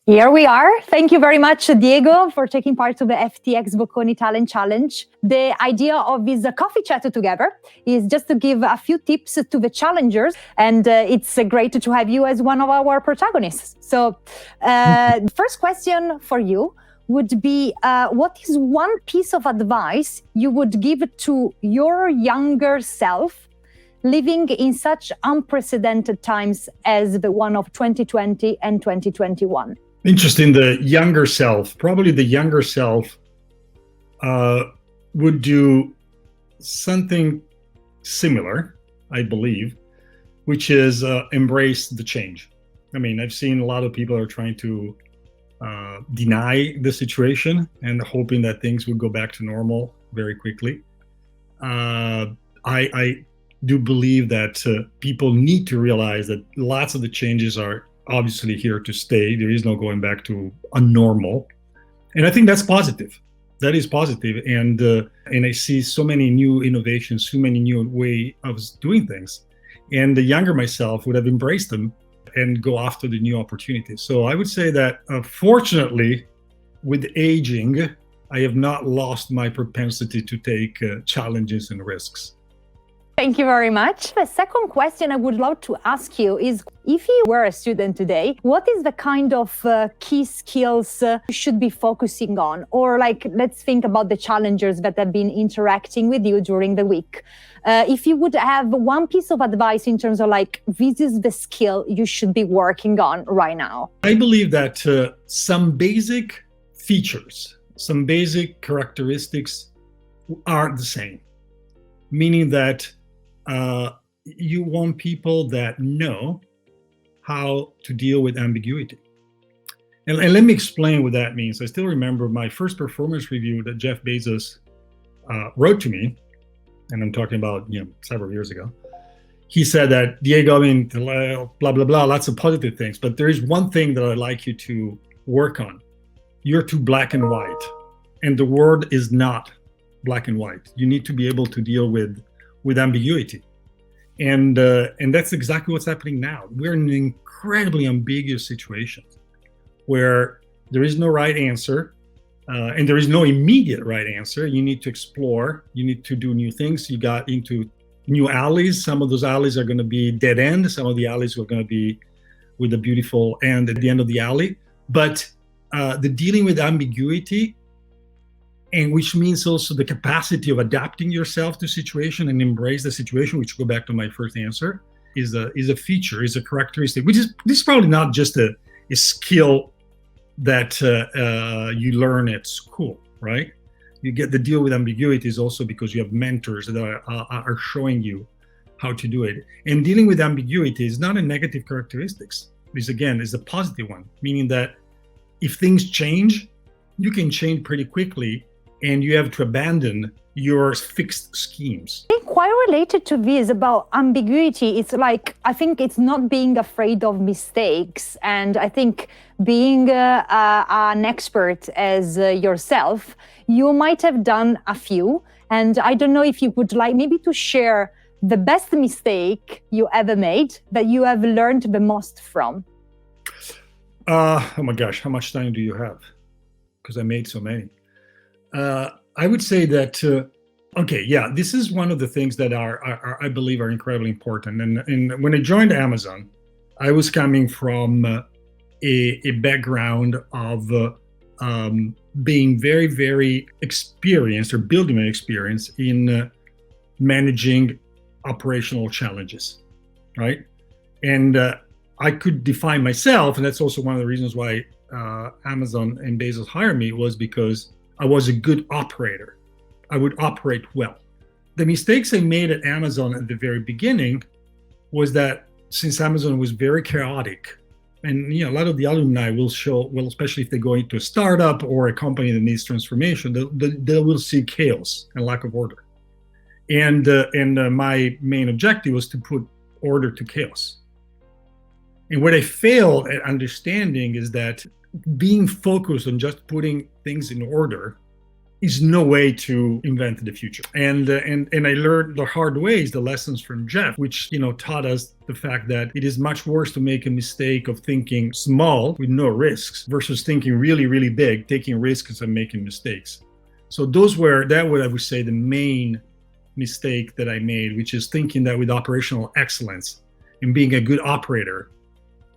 Here we are. Thank you very much, Diego, for taking part of the FTxBocconi Talent Challenge. The idea of this coffee chat together is just to give a few tips to the challengers, and it's great to have you as one of our protagonists. So, the first question for you would be, what is one piece of advice you would give to your younger self living in such unprecedented times as the one of 2020 and 2021? Interesting. The younger self, probably the younger self would do something similar, I believe, which is embrace the change. I mean, I've seen a lot of people are trying to deny the situation and hoping that things would go back to normal very quickly. I do believe that people need to realize that lots of the changes are obviously here to stay. There is no going back to a normal, and I think that's positive. That is positive, and I see so many new innovations, so many new way of doing things, and the younger myself would have embraced them and go after the new opportunities. So I would say that fortunately, with aging, I have not lost my propensity to take challenges and risks. Thank you very much. The second question I would love to ask you is, if you were a student today, what is the kind of key skills you should be focusing on? Or let's think about the challengers that have been interacting with you during the week. If you would have one piece of advice in terms of this is the skill you should be working on right now. I believe that some basic features, some basic characteristics are the same, meaning that you want people that know how to deal with ambiguity. And let me explain what that means. I still remember my first performance review that Jeff Bezos wrote to me, and I'm talking about several years ago. He said that, Diego, I mean, blah, blah, blah, lots of positive things, but there is one thing that I'd like you to work on. You're too black and white, and the world is not black and white. You need to be able to deal with ambiguity. And that's exactly what's happening now. We're in an incredibly ambiguous situation where there is no right answer, and there is no immediate right answer. You need to explore, you need to do new things. You got into new alleys. Some of those alleys are going to be dead end. Some of the alleys are going to be with a beautiful end at the end of the alley. But the dealing with ambiguity, and which means also the capacity of adapting yourself to situation and embrace the situation, which go back to my first answer, is a feature, is a characteristic, this is probably not just a skill that you learn at school, right? You get the deal with ambiguity is also because you have mentors that are showing you how to do it. And dealing with ambiguity is not a negative characteristics. This again is a positive one, meaning that if things change, you can change pretty quickly, and you have to abandon your fixed schemes. I think quite related to this about ambiguity, it's I think it's not being afraid of mistakes. And I think being an expert as yourself, you might have done a few. And I don't know if you would like maybe to share the best mistake you ever made that you have learned the most from. Oh my gosh, how much time do you have? Because I made so many. I would say that, this is one of the things that are I believe are incredibly important. And when I joined Amazon, I was coming from a background of being very, very experienced or building my experience in managing operational challenges, right? And I could define myself, and that's also one of the reasons why Amazon and Bezos hired me, was because I was a good operator. I would operate well. The mistakes I made at Amazon at the very beginning was that since Amazon was very chaotic, and a lot of the alumni will especially if they go into a startup or a company that needs transformation, they will see chaos and lack of order. And my main objective was to put order to chaos. And what I failed at understanding is that being focused on just putting things in order is no way to invent the future. And I learned the hard ways, the lessons from Jeff, which taught us the fact that it is much worse to make a mistake of thinking small with no risks versus thinking really, really big, taking risks and making mistakes. So that would, I would say, the main mistake that I made, which is thinking that with operational excellence and being a good operator,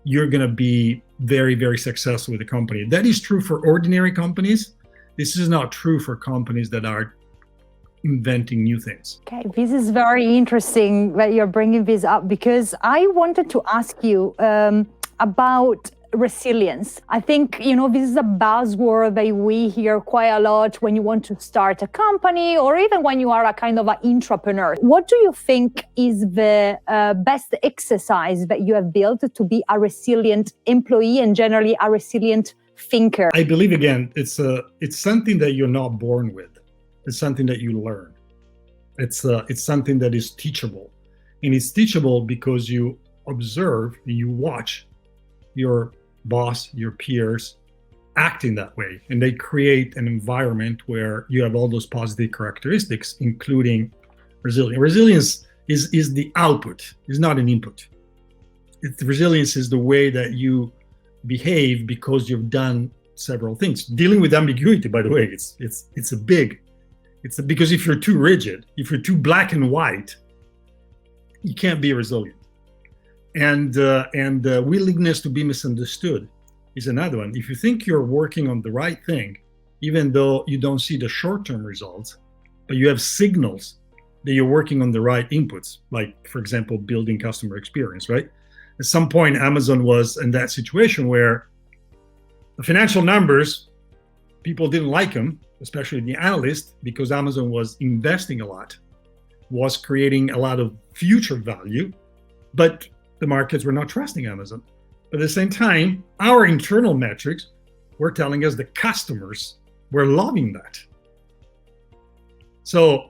you're going to be very, very successful with a company. That is true for ordinary companies. This is not true for companies that are inventing new things. Okay, this is very interesting that you're bringing this up, because I wanted to ask you about resilience. I think, this is a buzzword that we hear quite a lot when you want to start a company, or even when you are a kind of an entrepreneur. What do you think is the best exercise that you have built to be a resilient employee and generally a resilient thinker? I believe, again, it's something that you're not born with. It's something that you learn. It's something that is teachable, and it's teachable because you observe and you watch your boss, your peers acting that way, and they create an environment where you have all those positive characteristics, including resilience. Resilience is the output, is not an input. Resilience is the way that you behave because you've done several things. Dealing with ambiguity, by the way, because if you're too rigid, if you're too black and white, you can't be resilient. And willingness to be misunderstood is another one. If you think you're working on the right thing, even though you don't see the short-term results, but you have signals that you're working on the right inputs, like, for example, building customer experience, right? At some point, Amazon was in that situation where the financial numbers, people didn't like them, especially the analysts, because Amazon was investing a lot, was creating a lot of future value, but the markets were not trusting Amazon. But at the same time, our internal metrics were telling us the customers were loving that. So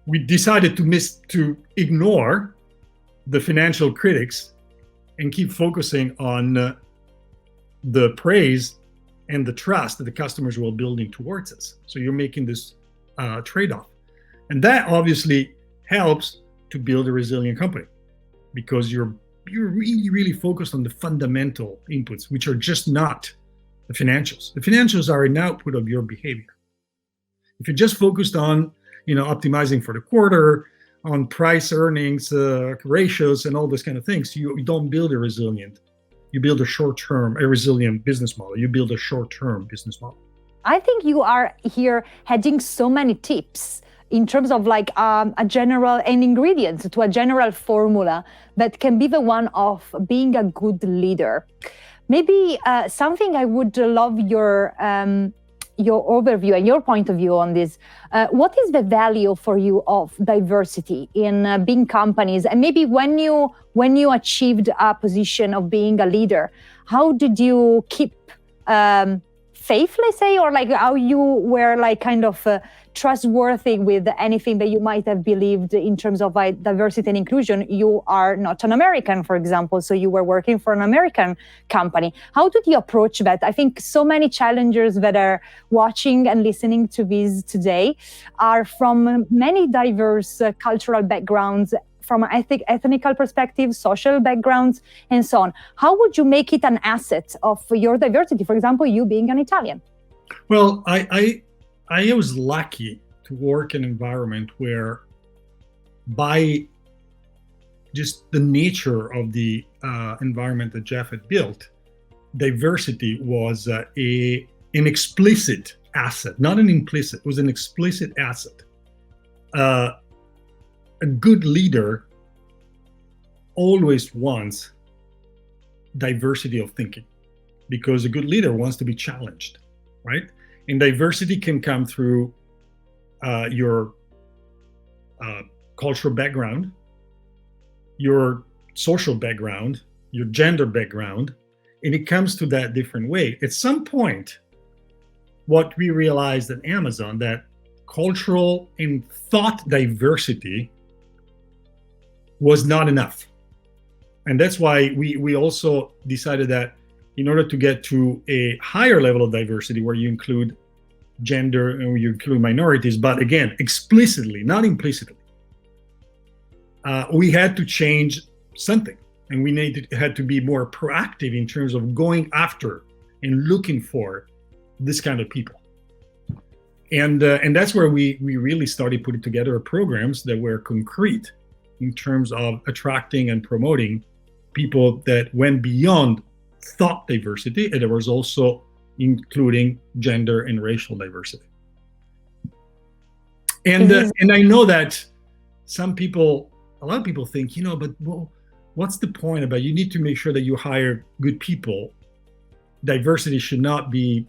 we decided to ignore the financial critics and keep focusing on the praise and the trust that the customers were building towards us. So you're making this trade-off. And that obviously helps to build a resilient company, because you're really, really focused on the fundamental inputs, which are just not the financials. The financials are an output of your behavior. If you're just focused on, optimizing for the quarter, on price earnings ratios and all those kind of things, you don't build a resilient. You build a resilient business model. You build a short-term business model. I think you are here having so many tips in terms of like a general and ingredients to a general formula that can be the one of being a good leader. Maybe something I would love your overview and your point of view on this. What is the value for you of diversity in big companies? And maybe when you achieved a position of being a leader, how did you keep faith, let's say, or like how you were like kind of trustworthy with anything that you might have believed in terms of like diversity and inclusion? You are not an American, for example, so you were working for an American company. How did you approach that? I think so many challengers that are watching and listening to this today are from many diverse cultural backgrounds, from an ethnical perspective, social backgrounds, and so on. How would you make it an asset of your diversity? For example, you being an Italian. Well, I was lucky to work in an environment where, by just the nature of the environment that Jeff had built, diversity was an explicit asset, not an implicit. It was an explicit asset. A good leader always wants diversity of thinking, because a good leader wants to be challenged, right? And diversity can come through your cultural background, your social background, your gender background, and it comes to that different way. At some point, what we realized at Amazon, that cultural and thought diversity was not enough. And that's why we also decided that in order to get to a higher level of diversity, where you include gender, and you include minorities, but again, explicitly, not implicitly. We had to change something, and we had to be more proactive in terms of going after and looking for this kind of people. And that's where we really started putting together programs that were concrete in terms of attracting and promoting people that went beyond thought diversity, and there was also including gender and racial diversity. And I know that a lot of people think, but what's the point about, you need to make sure that you hire good people. Diversity should not be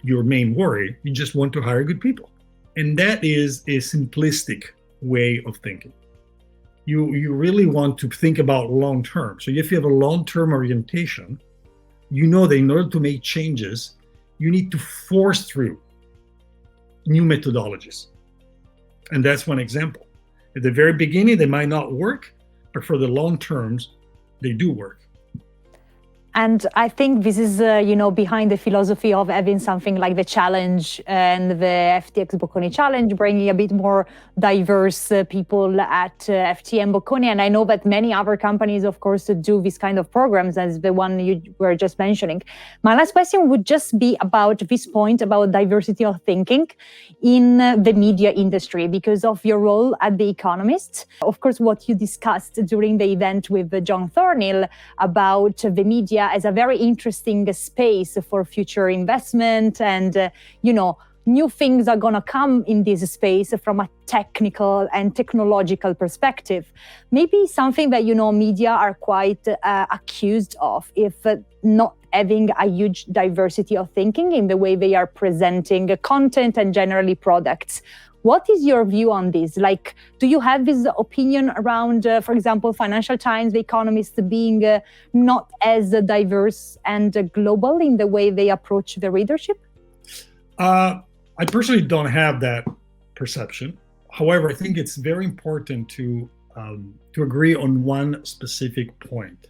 your main worry. You just want to hire good people. And that is a simplistic way of thinking. You really want to think about long term. So if you have a long-term orientation, you know that in order to make changes, you need to force through new methodologies. And that's one example. At the very beginning, they might not work, but for the long terms, they do work. And I think this is, behind the philosophy of having something like the challenge and the FTxBocconi challenge, bringing a bit more diverse people at FT and Bocconi. And I know that many other companies, of course, do this kind of programs as the one you were just mentioning. My last question would just be about this point about diversity of thinking in the media industry, because of your role at The Economist. Of course, what you discussed during the event with John Thornhill about the media as a very interesting space for future investment, and new things are going to come in this space from a technical and technological perspective. Maybe something that media are quite accused of, if not having a huge diversity of thinking in the way they are presenting content and generally products. What is your view on this? Like, do you have this opinion around, for example, Financial Times, The Economist being not as diverse and global in the way they approach the readership? I personally don't have that perception. However, I think it's very important to agree on one specific point,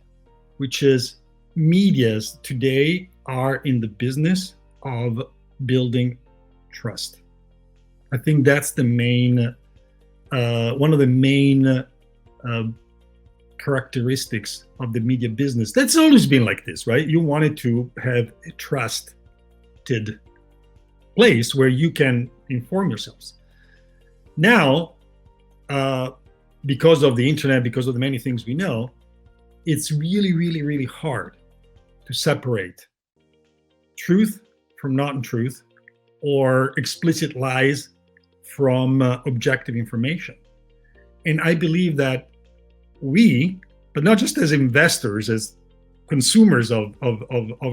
which is medias today are in the business of building trust. I think that's the main, one of the main characteristics of the media business. That's always been like this, right? You wanted to have a trusted place where you can inform yourselves. Now, because of the internet, because of the many things we know, it's really, really, really hard to separate truth from non-truth, or explicit lies from objective information. And I believe that we, but not just as investors, as consumers of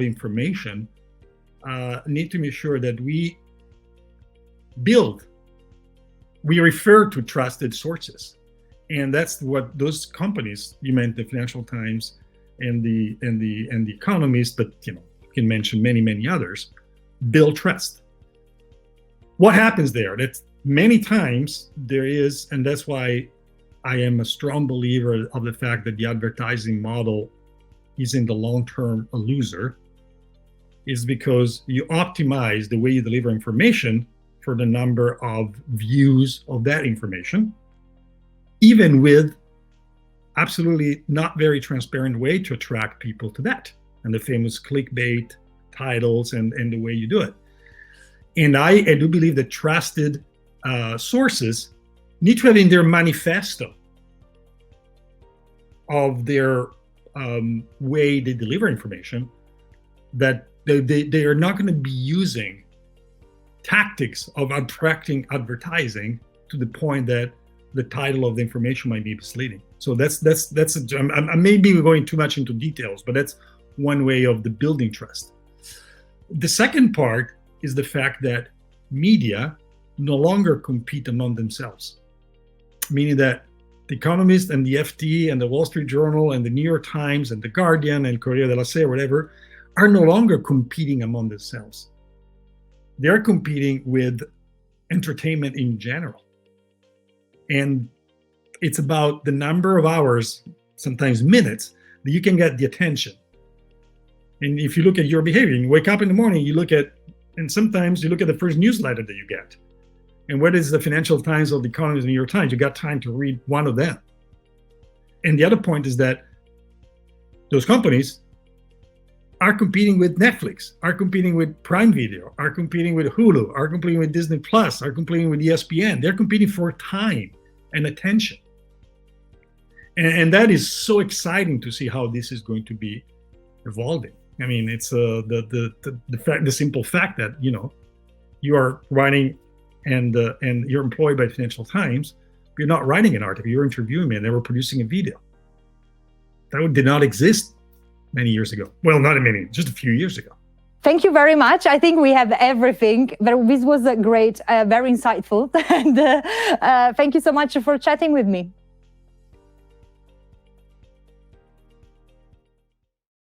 information, need to make sure that we refer to trusted sources. And that's what those companies, you meant the Financial Times and the Economist, but you can mention many, many others, build trust. What happens there? That's many times there is, and that's why I am a strong believer of the fact that the advertising model is in the long term a loser, is because you optimize the way you deliver information for the number of views of that information, even with absolutely not very transparent way to attract people to that, and the famous clickbait titles and the way you do it. And I do believe that trusted sources need to have in their manifesto of their way they deliver information that they are not going to be using tactics of attracting advertising to the point that the title of the information might be misleading. So I may be going too much into details, but that's one way of the building trust. The second part is the fact that media no longer compete among themselves, meaning that The Economist and the FT and the Wall Street Journal and the New York Times and the Guardian and Corriere della Sera, whatever, are no longer competing among themselves. They're competing with entertainment in general. And it's about the number of hours, sometimes minutes, that you can get the attention. And if you look at your behavior, you wake up in the morning, you look at And sometimes you look at the first newsletter that you get, and whether it's the Financial Times or the Economist, New York Times, you got time to read one of them. And the other point is that those companies are competing with Netflix, are competing with Prime Video, are competing with Hulu, are competing with Disney Plus, are competing with ESPN. They're competing for time and attention. And that is so exciting to see how this is going to be evolving. I mean, it's the simple fact that, you know, you are writing and you're employed by Financial Times, but you're not writing an article, you're interviewing me, and they were producing a video. That did not exist many years ago. Well, not many, just a few years ago. Thank you very much. I think we have everything. This was great, very insightful. And thank you so much for chatting with me.